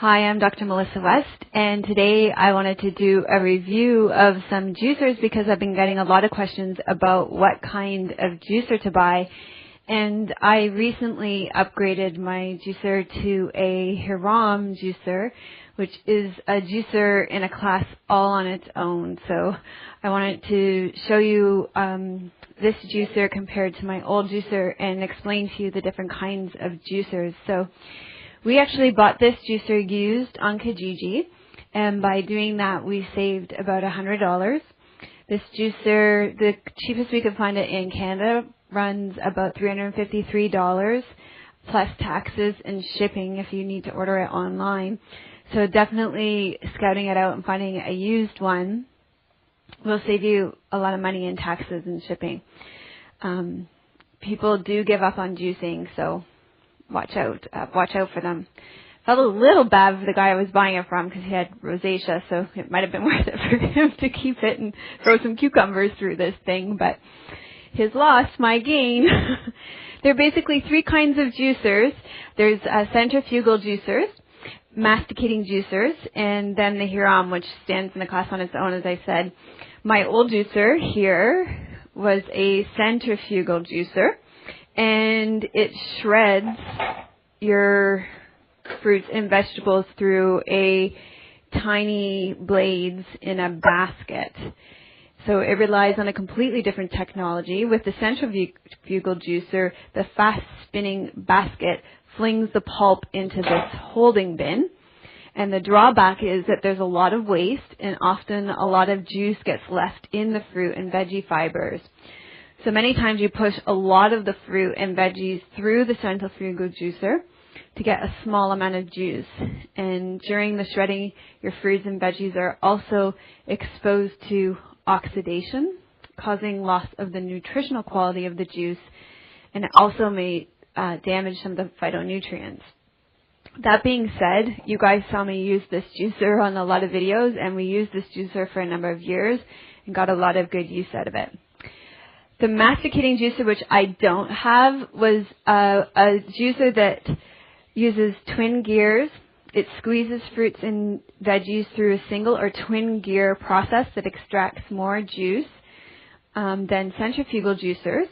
Hi, I'm Dr. Melissa West, and today I wanted to do a review of some juicers because I've been getting a lot of questions about what kind of juicer to buy. And I recently upgraded my juicer to a Hurom juicer, which is a juicer in a class all on its own. So I wanted to show you this juicer compared to my old juicer and explain to you the different kinds of juicers. So we actually bought this juicer used on Kijiji, and by doing that we saved about $100. This juicer, the cheapest we could find it in Canada, runs about $353 plus taxes and shipping if you need to order it online. So definitely scouting it out and finding a used one will save you a lot of money in taxes and shipping. People do give up on juicing, so watch out for them. Felt a little bad for the guy I was buying it from because he had rosacea, so it might have been worth it for him to keep it and throw some cucumbers through this thing, but his loss, my gain. There are basically three kinds of juicers. There's centrifugal juicers, masticating juicers, and then the Hurom, which stands in the class on its own, as I said. My old juicer here was a centrifugal juicer, and it shreds your fruits and vegetables through a tiny blades in a basket. So it relies on a completely different technology. With the centrifugal juicer, the fast spinning basket flings the pulp into this holding bin. And the drawback is that there's a lot of waste and often a lot of juice gets left in the fruit and veggie fibers. So many times you push a lot of the fruit and veggies through the centrifugal juicer to get a small amount of juice. And during the shredding, your fruits and veggies are also exposed to oxidation, causing loss of the nutritional quality of the juice, and it also may damage some of the phytonutrients. That being said, you guys saw me use this juicer on a lot of videos, and we used this juicer for a number of years and got a lot of good use out of it. The masticating juicer, which I don't have, was a juicer that uses twin gears. It squeezes fruits and veggies through a single or twin gear process that extracts more juice than centrifugal juicers.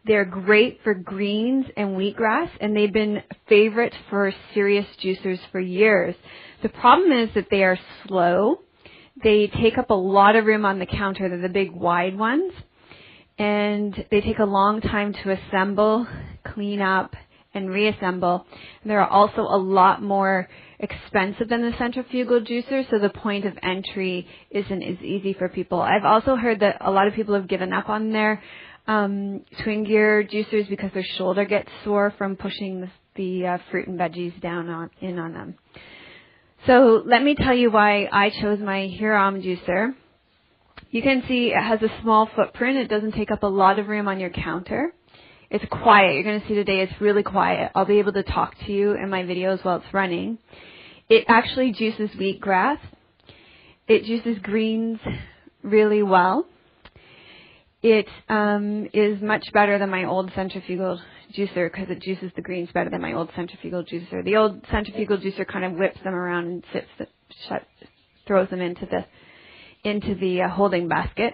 They're great for greens and wheatgrass, and they've been favorite for serious juicers for years. The problem is that they are slow. They take up a lot of room on the counter. They're the big wide ones. And they take a long time to assemble, clean up, and reassemble. And they're also a lot more expensive than the centrifugal juicer, so the point of entry isn't as easy for people. I've also heard that a lot of people have given up on their twin gear juicers because their shoulder gets sore from pushing the fruit and veggies down in on them. So let me tell you why I chose my Hurom juicer. You can see it has a small footprint. It doesn't take up a lot of room on your counter. It's quiet. You're going to see today it's really quiet. I'll be able to talk to you in my videos while it's running. It actually juices wheatgrass. It juices greens really well. It is much better than my old centrifugal juicer because it juices the greens better than my old centrifugal juicer. The old centrifugal juicer kind of whips them around and throws them into the holding basket.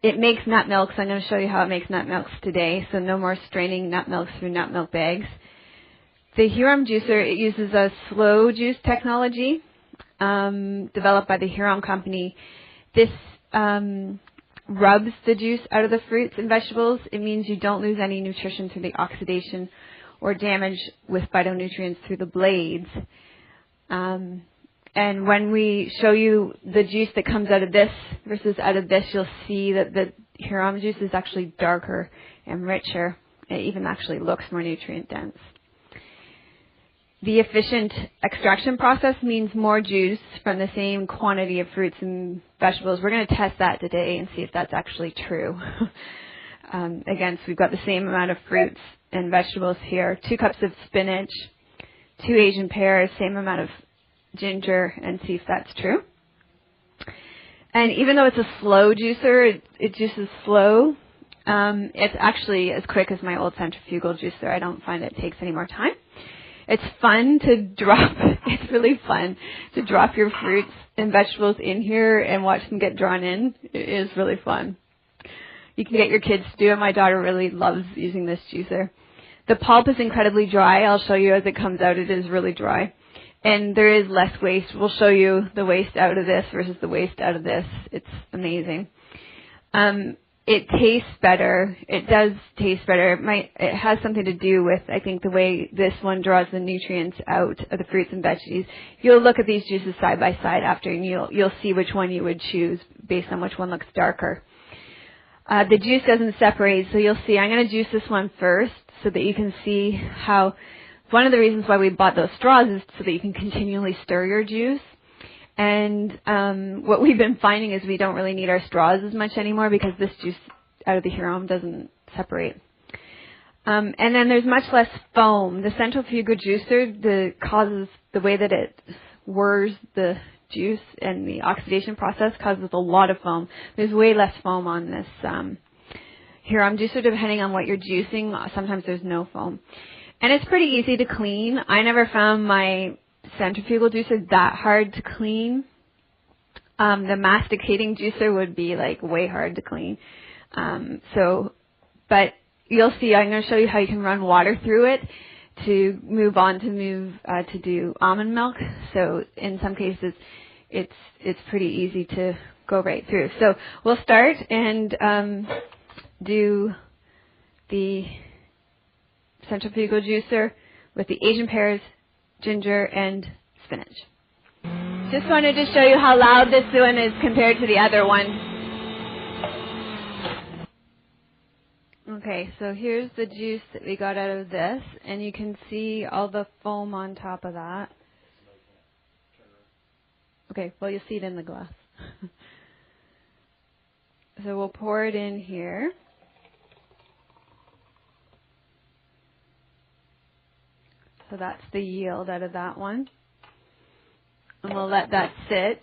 It makes nut milks. I'm going to show you how it makes nut milks today, so no more straining nut milks through nut milk bags. The Hurom juicer, it uses a slow juice technology developed by the Hurom company. This rubs the juice out of the fruits and vegetables. It means you don't lose any nutrition through the oxidation or damage with phytonutrients through the blades. And when we show you the juice that comes out of this versus out of this, you'll see that the Hurom juice is actually darker and richer. It even actually looks more nutrient dense. The efficient extraction process means more juice from the same quantity of fruits and vegetables. We're going to test that today and see if that's actually true. Again, so we've got the same amount of fruits and vegetables here. 2 cups of spinach, 2 Asian pears, same amount of ginger, and see if that's true. And even though it's a slow juicer, it juices slow. It's actually as quick as my old centrifugal juicer. I don't find it takes any more time. It's fun to drop, it's really fun to drop your fruits and vegetables in here and watch them get drawn in. It is really fun. You can get your kids to do it. My daughter really loves using this juicer. The pulp is incredibly dry. I'll show you as it comes out. It is really dry. And there is less waste. We'll show you the waste out of this versus the waste out of this. It's amazing. It tastes better. It does taste better. It has something to do with, I think, the way this one draws the nutrients out of the fruits and veggies. You'll look at these juices side by side after, and you'll see which one you would choose based on which one looks darker. The juice doesn't separate, so you'll see. I'm going to juice this one first so that you can see how. One of the reasons why we bought those straws is so that you can continually stir your juice. And what we've been finding is we don't really need our straws as much anymore because this juice out of the Hurom doesn't separate. And then there's much less foam. The centrifugal juicer causes the way that it whirs the juice and the oxidation process causes a lot of foam. There's way less foam on this Hurom juicer depending on what you're juicing. Sometimes there's no foam. And it's pretty easy to clean. I never found my centrifugal juicer that hard to clean. The masticating juicer would be like way hard to clean. But you'll see, I'm going to show you how you can run water through it to move on to do almond milk. So in some cases, it's pretty easy to go right through. So we'll start and do the centrifugal juicer with the Asian pears, ginger, and spinach. Just wanted to show you how loud this one is compared to the other one. Okay, so here's the juice that we got out of this, and you can see all the foam on top of that. Okay, well, you'll see it in the glass. So we'll pour it in here. So that's the yield out of that one. And we'll let that sit,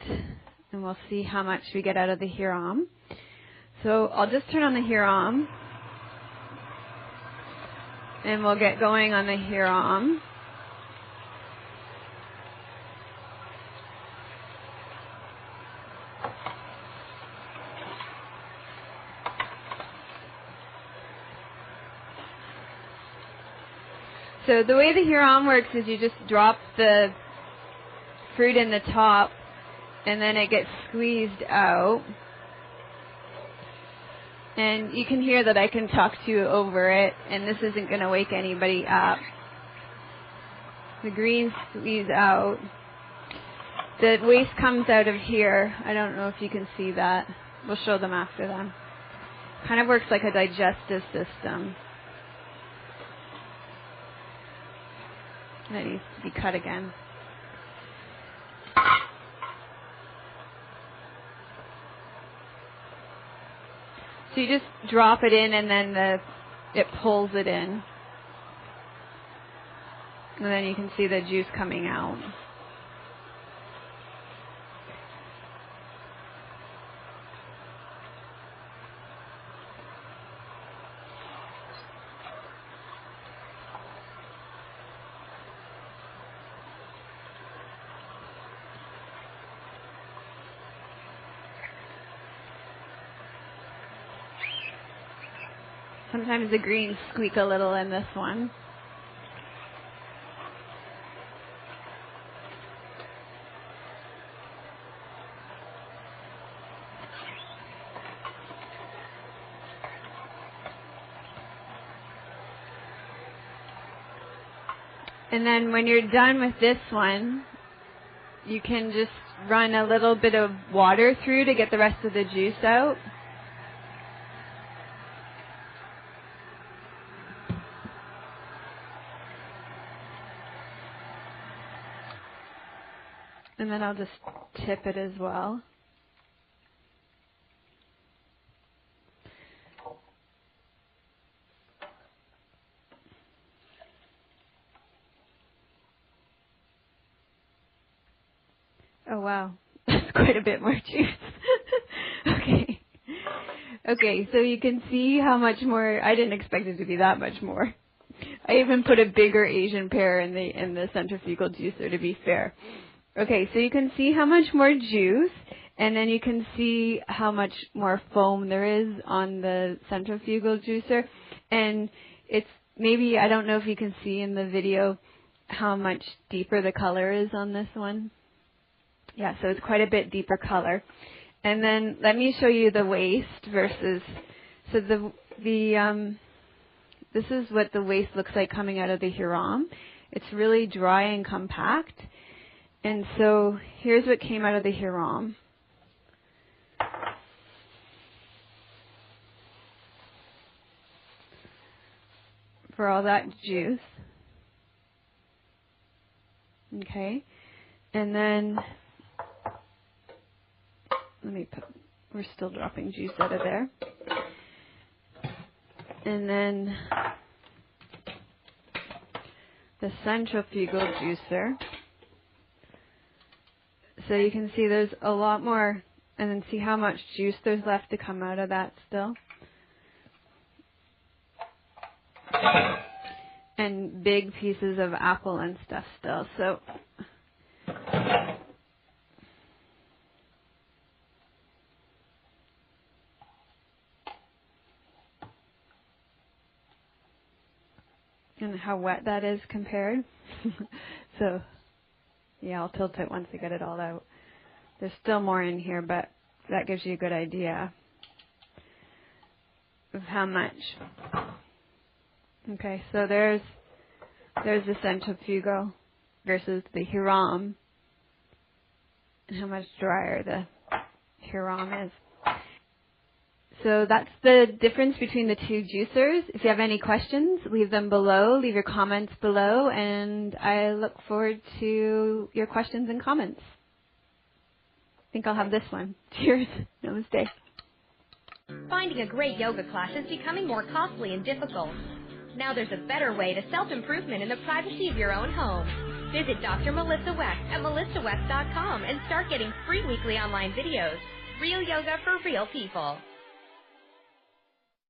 and we'll see how much we get out of the Hurom. So I'll just turn on the Hurom, and we'll get going on the Hurom. So the way the Hurom works is you just drop the fruit in the top, and then it gets squeezed out. And you can hear that I can talk to you over it, and this isn't going to wake anybody up. The greens squeeze out. The waste comes out of here. I don't know if you can see that. We'll show them after that. Kind of works like a digestive system. That needs to be cut again. So you just drop it in, and then it pulls it in. And then you can see the juice coming out. Sometimes the greens squeak a little in this one. And then when you're done with this one, you can just run a little bit of water through to get the rest of the juice out. And then I'll just tip it as well. Oh, wow. That's quite a bit more juice. Okay. Okay, so you can see how much more. I didn't expect it to be that much more. I even put a bigger Asian pear in the centrifugal juicer to be fair. Okay, so you can see how much more juice, and then you can see how much more foam there is on the centrifugal juicer. And it's maybe, I don't know if you can see in the video how much deeper the color is on this one. Yeah, so it's quite a bit deeper color. And then let me show you the waste versus, so this is what the waste looks like coming out of the Hurom. It's really dry and compact. And so here's what came out of the Hurom. For all that juice. Okay. And then, we're still dropping juice out of there. And then the centrifugal juicer. So you can see there's a lot more, and then see how much juice there's left to come out of that still. And big pieces of apple and stuff still. So and how wet that is compared. So yeah, I'll tilt it once I get it all out. There's still more in here, but that gives you a good idea of how much. Okay, so there's the centrifugal versus the Hurom, and how much drier the Hurom is. So that's the difference between the two juicers. If you have any questions, leave them below. Leave your comments below, and I look forward to your questions and comments. I think I'll have this one. Cheers. Namaste. Finding a great yoga class is becoming more costly and difficult. Now there's a better way to self-improvement in the privacy of your own home. Visit Dr. Melissa Weck at melissawek.com and start getting free weekly online videos. Real yoga for real people.